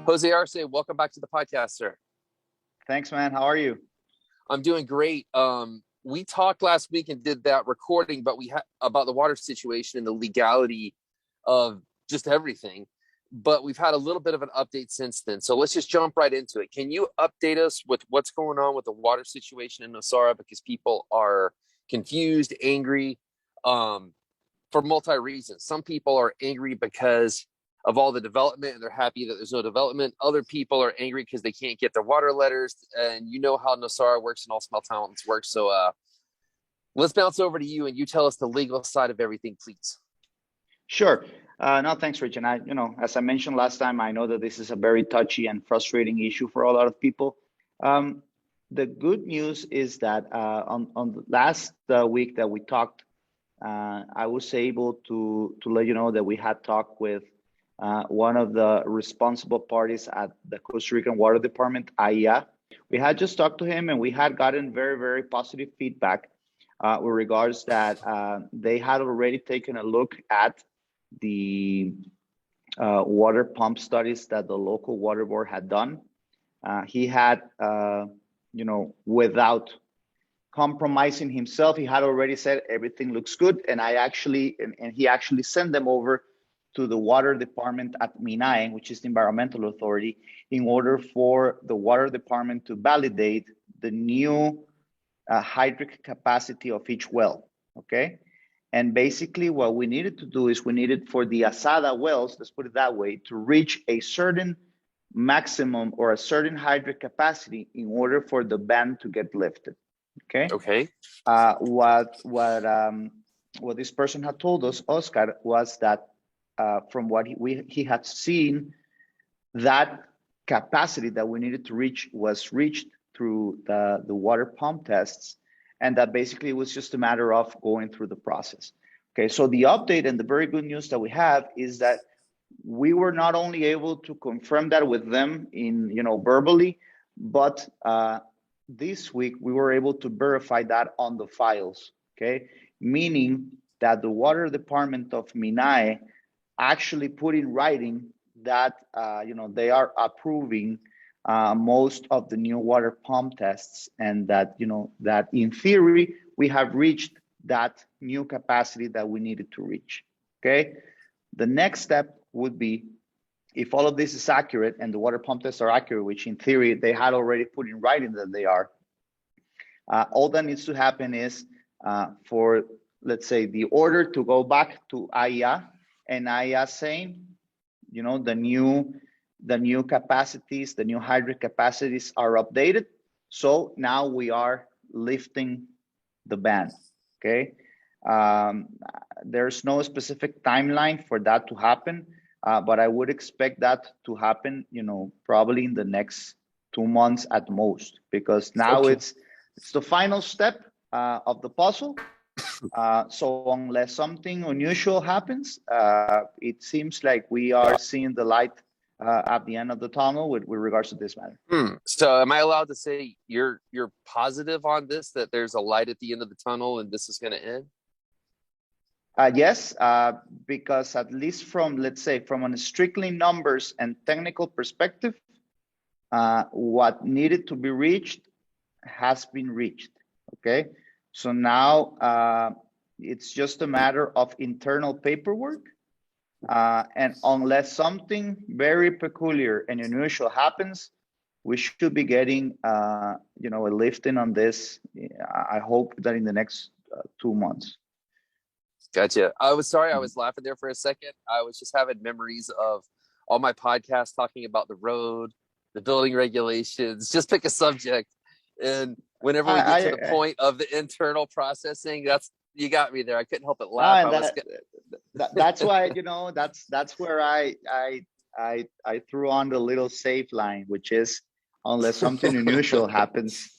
Jose Arce, welcome back to the podcast, sir. Thanks, man. How are you? I'm doing great. We talked last week and did that recording, but we had about the water situation and the legality of just everything. But we've had a little bit of an update since then. So let's just jump right into it. Can you update us with what's going on with the water situation in Nosara? Because people are confused, angry, for multi reasons. Some people are angry because of all the development and they're happy that there's no development. Other people are angry because they can't get their water letters. And you know how Nosara works and all small towns work. So let's bounce over to you and you tell us the legal side of everything, please. Sure. No, thanks, Rich. And as I mentioned last time, I know that this is a very touchy and frustrating issue for a lot of people. The good news is that on the last week that we talked, I was able to let you know that we had talked with one of the responsible parties at the Costa Rican Water Department, AIA. We had just talked to him and we had gotten very, very positive feedback with regards that they had already taken a look at the water pump studies that the local water board had done. He had, without compromising himself, he had already said everything looks good, and he actually sent them over to the water department at MINAE, which is the environmental authority, in order for the water department to validate the new hydric capacity of each well. Okay. And basically what we needed to do is we needed for the Asada wells, let's put it that way, to reach a certain maximum or a certain hydric capacity in order for the ban to get lifted. Okay. Okay. What this person had told us, Oscar, was that from what he had seen, that capacity that we needed to reach was reached through the water pump tests, and that basically it was just a matter of going through the process. Okay, so the update and the very good news that we have is that we were not only able to confirm that with them in verbally, but this week we were able to verify that on the files. Okay, meaning that the water department of MINAE actually put in writing that they are approving most of the new water pump tests, and that that in theory we have reached that new capacity that we needed to reach. Okay, the next step would be, if all of this is accurate and the water pump tests are accurate, which in theory they had already put in writing that they are, all that needs to happen is for, let's say, the order to go back to AIA, and AIA saying, the new capacities, the new hydric capacities are updated. So now we are lifting the ban. Okay. There's no specific timeline for that to happen, but I would expect that to happen, probably in the next 2 months at most, because now it's the final step of the puzzle. So unless something unusual happens, it seems like we are seeing the light at the end of the tunnel with regards to this matter. So am I allowed to say you're positive on this, that there's a light at the end of the tunnel and this is going to end? Yes, because at least from, let's say, from a strictly numbers and technical perspective, what needed to be reached has been reached. Okay, so now it's just a matter of internal paperwork, and unless something very peculiar and unusual happens, we should be getting a lifting on this. I hope that in the next 2 months. Gotcha. I was sorry, I was laughing there for a second. I was just having memories of all my podcasts talking about the road, the building regulations. Just pick a subject, and whenever we get to the point of the internal processing, you got me there. I couldn't help but laugh. That's why that's where I threw on the little safe line, which is, unless something unusual happens,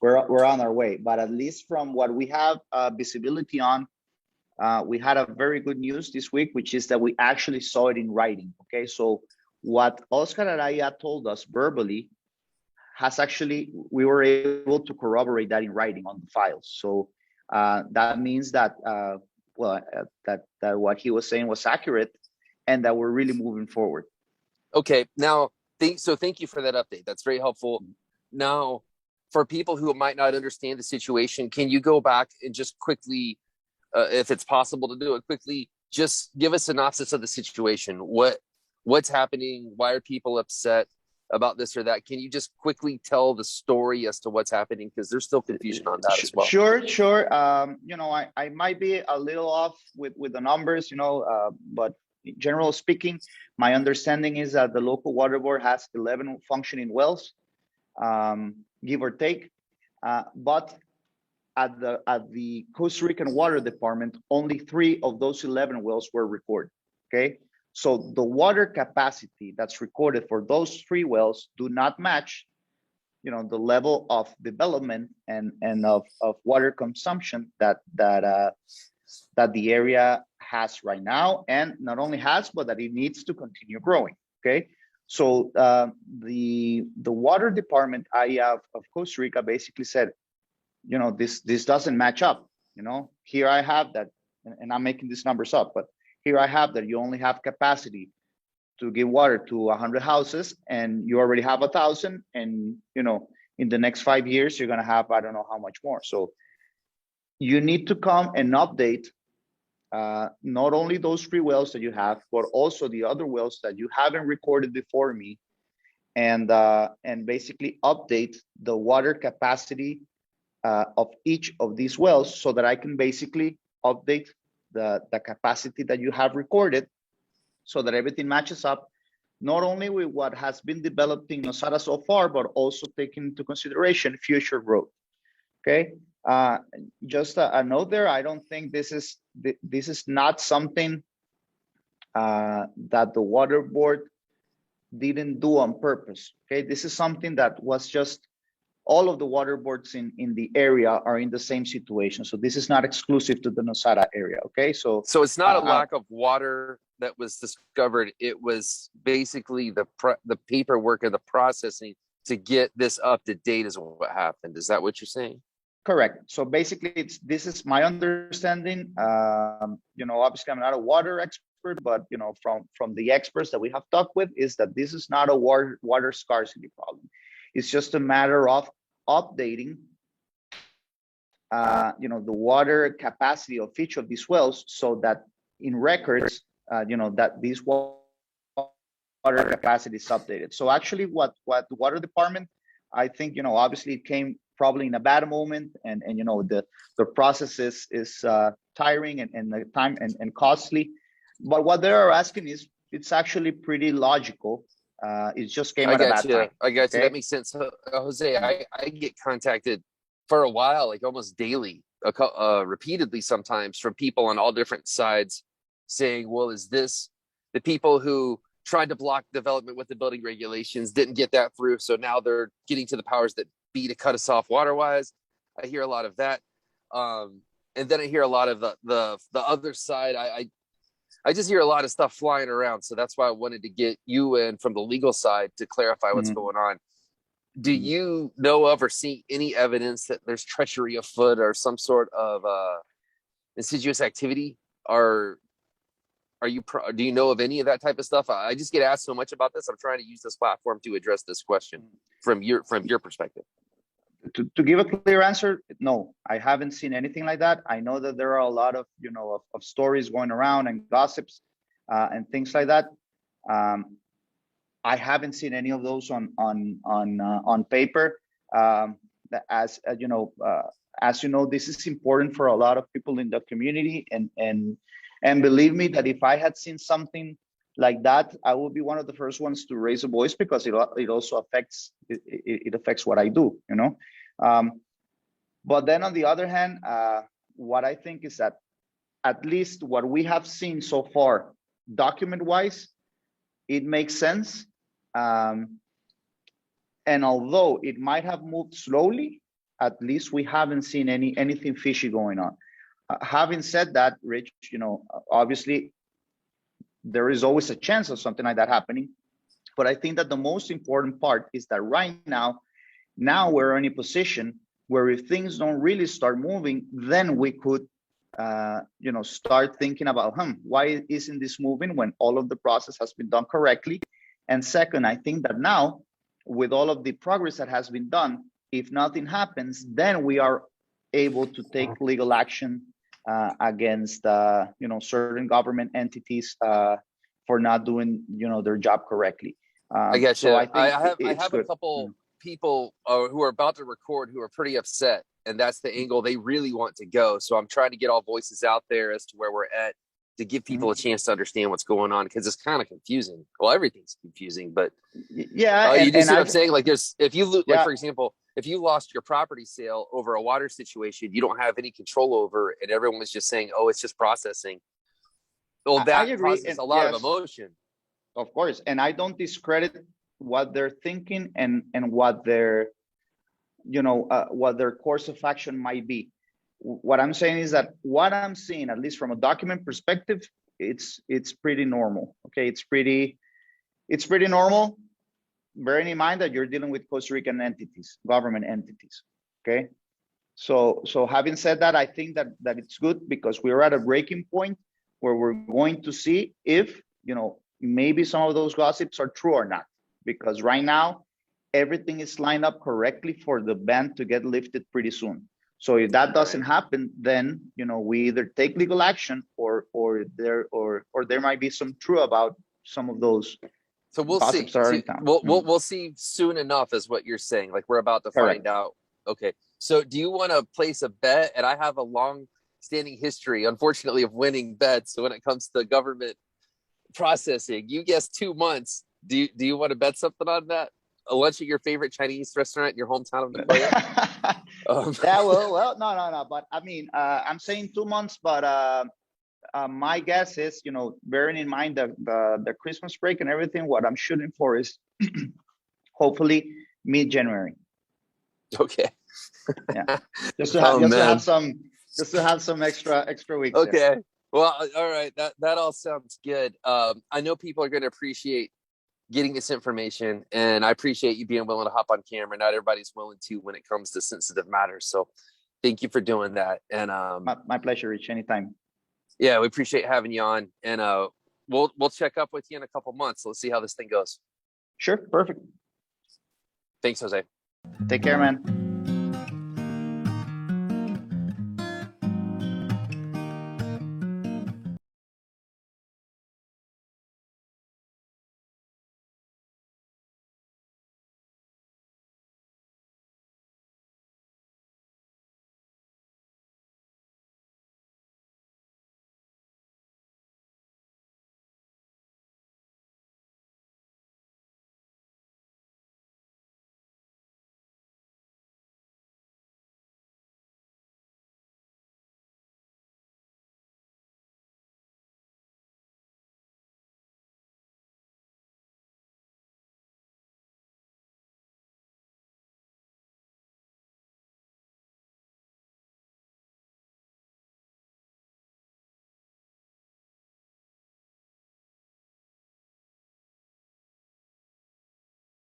we're on our way. But at least from what we have visibility on, we had a very good news this week, which is that we actually saw it in writing. Okay, so what Oscar Araya told us verbally we were able to corroborate that in writing on the files. So that means that that what he was saying was accurate, and that we're really moving forward. Okay, now thank you for that update. That's very helpful. Now, for people who might not understand the situation, can you go back and just quickly, if it's possible to do it quickly, just give a synopsis of the situation? What's happening? Why are people upset about this or that? Can you just quickly tell the story as to what's happening? Because there's still confusion on that as well. Sure. I might be a little off with the numbers, but generally speaking, my understanding is that the local water board has 11 functioning wells, give or take. But at the Costa Rican Water Department, only 3 of those 11 wells were recorded. Okay, so the water capacity that's recorded for those 3 wells do not match, the level of development and of water consumption that the area has right now, and not only has, but that it needs to continue growing. Okay, so the water department IEA of Costa Rica basically said, this doesn't match up. Here I have that, and I'm making these numbers up, but here I have that you only have capacity to give water to 100 houses, and you already have 1,000, and in the next 5 years you're going to have I don't know how much more. So you need to come and update not only those 3 wells that you have, but also the other wells that you haven't recorded before me, and basically update the water capacity of each of these wells, so that I can basically update the capacity that you have recorded, so that everything matches up, not only with what has been developed in Nosara so far, but also taking into consideration future growth. Okay, just a note there. I don't think this is not something that the water board didn't do on purpose. Okay, this is something that was just, all of the water boards in the area are in the same situation. So this is not exclusive to the Nosara area. Okay, so it's not a lack of water that was discovered. It was basically the paperwork and the processing to get this up to date is what happened. Is that what you're saying? Correct. So basically, this is my understanding. Obviously I'm not a water expert, but from the experts that we have talked with, is that this is not a water scarcity problem. It's just a matter of updating, the water capacity of each of these wells, so that in records, that this water capacity is updated. So actually, what the water department, I think, obviously it came probably in a bad moment, and the process is tiring and the time and costly. But what they are asking is, it's actually pretty logical. It just came at a bad time. I got you. That makes sense. Jose, I get contacted for a while, like almost daily, repeatedly sometimes, from people on all different sides saying, well, is this the people who tried to block development with the building regulations didn't get that through, so now they're getting to the powers that be to cut us off water-wise? I hear a lot of that. And then I hear a lot of the other side. I just hear a lot of stuff flying around. So that's why I wanted to get you in from the legal side to clarify what's going on. Do you know of or see any evidence that there's treachery afoot or some sort of insidious activity? Do you know of any of that type of stuff? I just get asked so much about this. I'm trying to use this platform to address this question from your perspective. To give a clear answer, no, I haven't seen anything like that. I know that there are a lot of of stories going around and gossips and things like that. I haven't seen any of those on paper. As you know, this is important for a lot of people in the community, and believe me that if I had seen something like that, I would be one of the first ones to raise a voice, because it also affects what I do, but then on the other hand, what I think is that, at least what we have seen so far, document wise, it makes sense. And although it might have moved slowly, at least we haven't seen anything fishy going on. Having said that, Rich, obviously there is always a chance of something like that happening. But I think that the most important part is that right now we're in a position where if things don't really start moving, then we could, start thinking about, why isn't this moving when all of the process has been done correctly? And second, I think that now, with all of the progress that has been done, if nothing happens, then we are able to take legal action against certain government entities for not doing their job correctly. I get so you. I think I it's have a good. couple people who are about to record who are pretty upset, and that's the angle they really want to go. So I'm trying to get all voices out there as to where we're at to give people a chance to understand what's going on, because it's kind of confusing. Well, everything's confusing, but Yeah, you do see what I'm I've saying? Like, if you like, yeah. for example, if you lost your property sale over a water situation you don't have any control over, and everyone was just saying, "Oh, it's just processing," well, I that agree, causes and a lot of yes, emotion. of course, and I don't discredit what they're thinking and what their what their course of action might be. What I'm saying is that what I'm seeing, at least from a document perspective, it's pretty normal. Okay, it's pretty normal, bearing in mind that you're dealing with Costa Rican entities, government entities. Okay, so having said that, I think that it's good, because we're at a breaking point where we're going to see if maybe some of those gossips are true or not, because right now everything is lined up correctly for the ban to get lifted pretty soon. So if that doesn't happen, then we either take legal action, or there might be some truth about some of those So we'll see. gossips that are in town. We'll see soon enough, is what you're saying. Like, we're about to Correct. find out. Okay. So do you want to place a bet? And I have a long standing history, unfortunately, of winning bets. So when it comes to government processing, you guessed 2 months. Do you want to bet something on that? A lunch at your favorite Chinese restaurant in your hometown of Nicoya? Yeah, well, no. But I mean, I'm saying 2 months, but my guess is, bearing in mind the Christmas break and everything, what I'm shooting for is hopefully mid-January. Okay. Yeah, just to have some extra weeks. Okay. There. Well, all right. That all sounds good. I know people are going to appreciate getting this information, and I appreciate you being willing to hop on camera. Not everybody's willing to when it comes to sensitive matters. So thank you for doing that. And my pleasure, Rich. Anytime. Yeah, we appreciate having you on, and we'll check up with you in a couple months. Let's see how this thing goes. Sure. Perfect. Thanks, Jose. Take care, man.